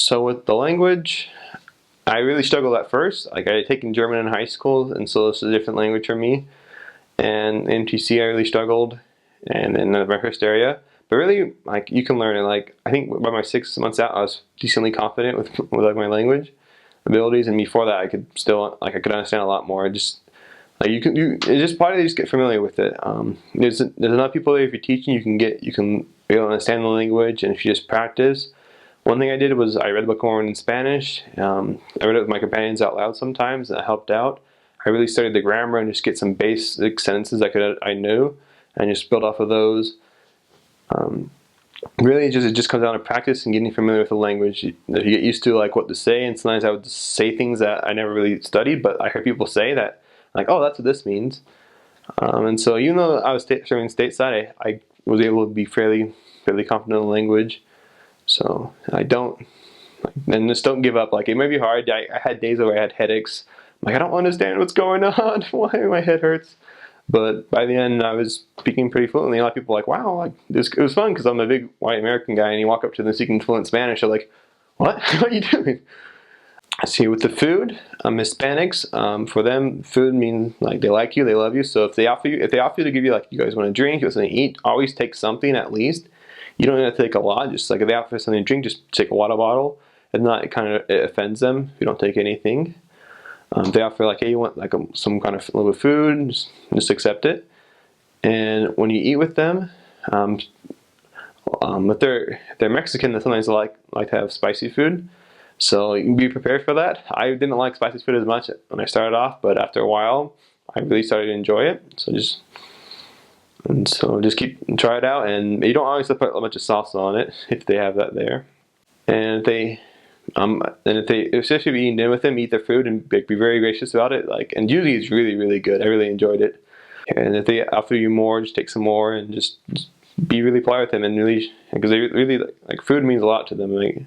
So with the language, I really struggled at first. Like, I had taken German in high school, and so this is a different language for me. And MTC, I really struggled, and in my first area. But really, like, you can learn it. Like, I think by my 6 months out, I was decently confident with like my language abilities, and before that, I could still, like, I could understand a lot more. Just like it's just probably just get familiar with it. There's enough people there. If you're teaching, you can be able to understand the language, and if you just practice. One thing I did was I read the book more in Spanish. I read it with my companions out loud sometimes, and that helped out. I really studied the grammar and just get some basic sentences I knew, and just build off of those. Really, it just comes down to practice and getting familiar with the language. You get used to like what to say, and sometimes I would say things that I never really studied, but I heard people say that, like, oh, that's what this means. And so even though I was serving stateside, I was able to be fairly confident in the language. So and just don't give up. Like, it may be hard. I had days where I had headaches. I'm like, I don't understand what's going on. Why my head hurts? But by the end, I was speaking pretty fluently. A lot of people were like, wow, like, it was fun because I'm a big white American guy, and you walk up to them speaking fluent Spanish. They're like, what? What are you doing? See, with the food, Hispanics, for them, food means like they like you, they love you. So if they offer you to give you, like, you guys want to drink, you want something to eat, always take something at least. You don't have to take a lot. Just like if they offer something to drink, just take a water bottle. If not, it offends them if you don't take anything. They offer, like, hey, you want like some kind of little bit of food, just accept it. And when you eat with them, if they're Mexican, they sometimes like to have spicy food. So you can be prepared for that. I didn't like spicy food as much when I started off, but after a while, I really started to enjoy it. So just try it out, and you don't always put a bunch of salsa on it if they have that there. And if they, especially if you're eating dinner with them, eat their food and be very gracious about it. Like, and usually it's really, really good. I really enjoyed it. And if they offer you more, just take some more, and just be really polite with them, and really, because they really like food means a lot to them. Like,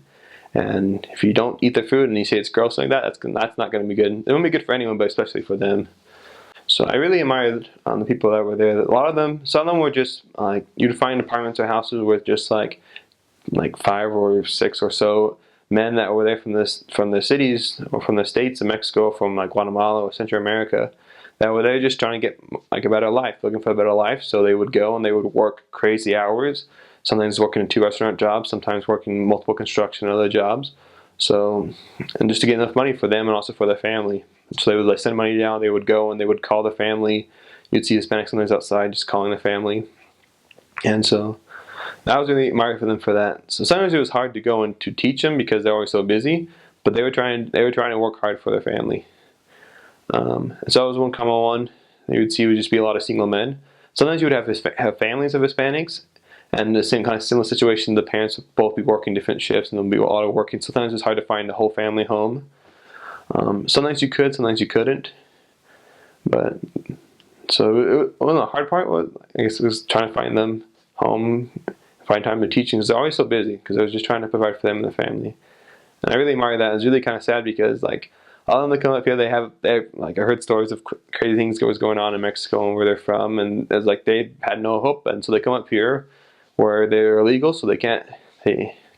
and if you don't eat their food and you say it's gross like that, that's not going to be good. It won't be good for anyone, but especially for them. So I really admired the people that were there. A lot of them, some of them were just like, you'd find apartments or houses with just like 5 or 6 or so men that were there from the cities or from the states of Mexico, from like Guatemala or Central America, that were there just trying to get like a better life, looking for a better life. So they would go and they would work crazy hours, sometimes working 2 restaurant jobs, sometimes working multiple construction and other jobs. So, and just to get enough money for them and also for their family. So they would like send money down, they would go and they would call the family. You'd see Hispanics sometimes outside just calling the family. And so I was really admired for them for that. So sometimes it was hard to go and to teach them because they were always so busy, but they were trying to work hard for their family. And so that was one common one. You would see would just be a lot of single men. Sometimes you would have families of Hispanics, and the same kind of similar situation. The parents would both be working different shifts, and there'll be a lot of working. Sometimes it's hard to find the whole family home. Sometimes you could, sometimes you couldn't. But so one of the hard part was, I guess, was trying to find them home, find time to teach, because they're always so busy. Because I was just trying to provide for them and their family, and I really admire that. It's really kind of sad because like all of them that come up here, they have like I heard stories of crazy things that was going on in Mexico and where they're from, and it's like they had no hope, and so they come up here where they're illegal, so they can't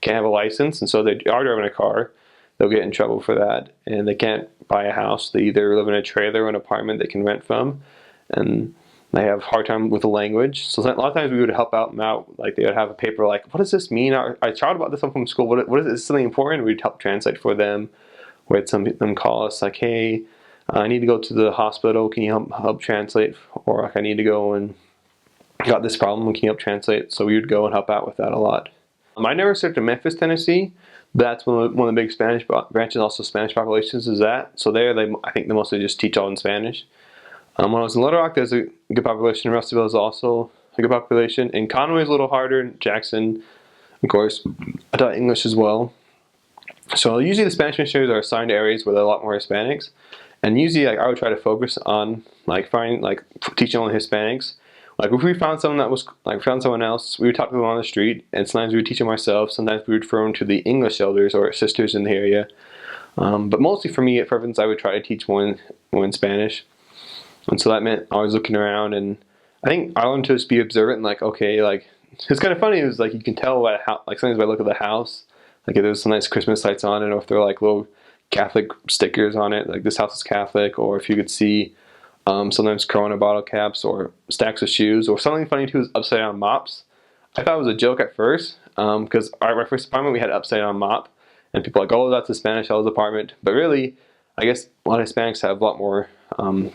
have a license, and so they are driving a car. They'll get in trouble for that, and they can't buy a house. They either live in a trailer or an apartment they can rent from, and they have a hard time with the language. So a lot of times we would help them out. Like they would have a paper like, what does this mean? I tried about this one from school. What is it? Is this something important? We'd help translate for them. Where some of them call us like, hey, I need to go to the hospital. Can you help translate? Or like, I need to go and got this problem. Can you help translate? So we would go and help out with that a lot. I never served in Memphis, Tennessee. That's one of the big Spanish branches, also Spanish populations is that. So there, I think they mostly just teach all in Spanish. When I was in Little Rock, there's a good population. Russellville is also a good population. And Conway is a little harder. Jackson, of course, I taught English as well. So usually the Spanish missionaries are assigned to areas where there are a lot more Hispanics. And usually I would try to focus on teaching only Hispanics. Like if we found someone found someone else, we would talk to them on the street, and sometimes we would teach them ourselves. Sometimes we would refer them to the English elders or sisters in the area. But mostly for me at Preference, I would try to teach more in Spanish. And so that meant always looking around, and I think I learned to just be observant and like, okay, like it's kind of funny. It was like you can tell sometimes by the look of the house, Like if there's some nice Christmas lights on it, or if there are like little Catholic stickers on it, like this house is Catholic, or if you could see sometimes Corona bottle caps or stacks of shoes, or something funny too is upside down mops. I thought it was a joke at first because our first apartment we had an upside down mop, and people were like, oh, that's a Spanish house apartment. But really, I guess a lot of Hispanics have a lot more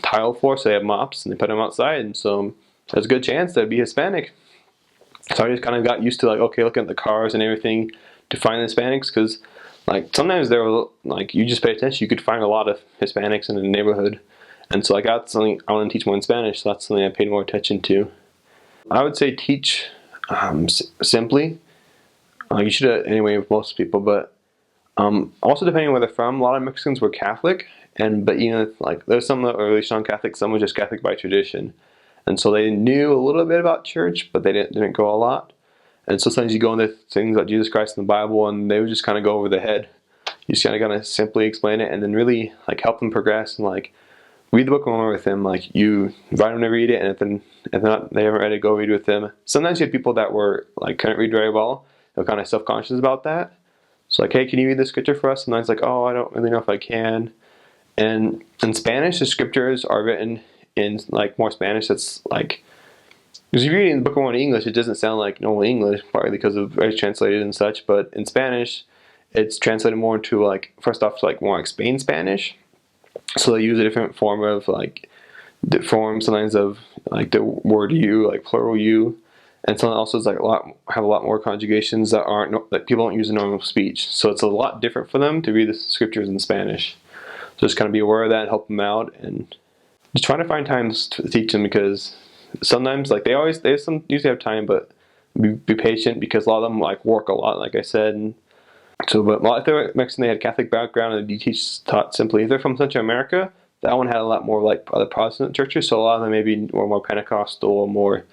tile floor, so they have mops and they put them outside, and so there's a good chance they'd be Hispanic. So I just kind of got used to like, okay, looking at the cars and everything to find the Hispanics, because like sometimes there were like, you just pay attention, you could find a lot of Hispanics in the neighborhood. And so like that's something I want to teach more in Spanish, so that's something I paid more attention to. I would say teach simply. You should anyway with most people, but also depending on where they're from. A lot of Mexicans were Catholic, but you know, like there's some that were really strong Catholic, some were just Catholic by tradition, and so they knew a little bit about church, but they didn't go a lot. And so sometimes you go into things like Jesus Christ in the Bible, and they would just kind of go over the head. You just kind of simply explain it, and then really like help them progress and like read the book along with them. Like you invite them to read it, and if they haven't read it, go read it with them. Sometimes you had people that were like couldn't read very well. They're kind of self-conscious about that. So like, hey, can you read the scripture for us? And I was like, oh, I don't really know if I can. And in Spanish, the scriptures are written in like more Spanish. That's like, because if you're reading the Book of Mormon in English, it doesn't sound like normal English, partly because of it's translated and such. But in Spanish, it's translated more into like, first off, like more like Spain Spanish. So they use a different form of like, the form sometimes of like the word you, like plural you, and something also is like have a lot more conjugations that aren't that people don't use in normal speech. So it's a lot different for them to read the scriptures in Spanish. So just kind of be aware of that and help them out, and just trying to find times to teach them, because sometimes like they usually have time, but be patient, because a lot of them like work a lot, like I said. And so, but if they're Mexican, they had Catholic background, and they taught simply. If they're from Central America, that one had a lot more like other Protestant churches, so a lot of them maybe were more Pentecostal or more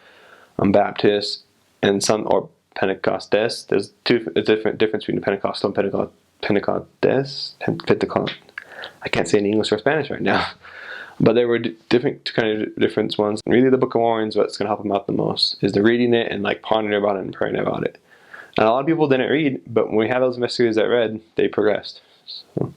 Baptist, and some or Pentecostes. There's a different difference between Pentecostal and Pentecostes. I can't say in English or Spanish right now, but there were different kind of different ones. And really, the Book of Mormon is what's going to help them out the most, is the reading it and like pondering about it and praying about it. And a lot of people didn't read, but when we had those investigators that read, they progressed. So.